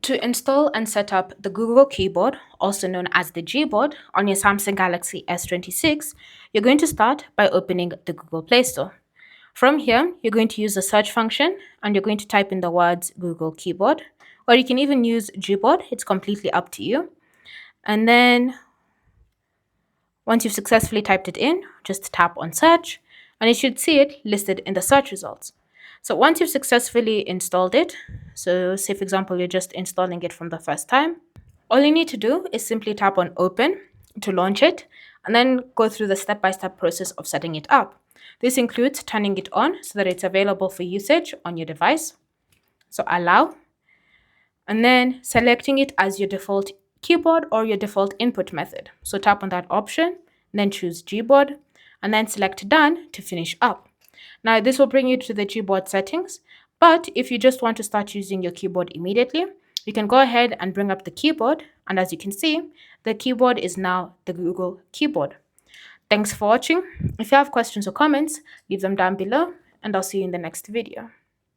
To install and set up the Google Keyboard, also known as the Gboard, on your Samsung Galaxy S26, you're going to start by opening the Google Play Store. From here, you're going to use the search function and you're going to type in the words Google Keyboard, or you can even use Gboard. It's completely up to you. And then once you've successfully typed it in, just tap on search and you should see it listed in the search results. So once you've successfully installed it, so say for example, you're just installing it from the first time, all you need to do is simply tap on open to launch it and then go through the step-by-step process of setting it up. This includes turning it on so that it's available for usage on your device. So allow, and then selecting it as your default keyboard or your default input method. So tap on that option, then choose Gboard, and then select done to finish up. Now this will bring you to the Gboard settings, but if you just want to start using your keyboard immediately, you can go ahead and bring up the keyboard, and as you can see, the keyboard is now the Google Keyboard. Thanks for watching. If you have questions or comments, leave them down below, and I'll see you in the next video.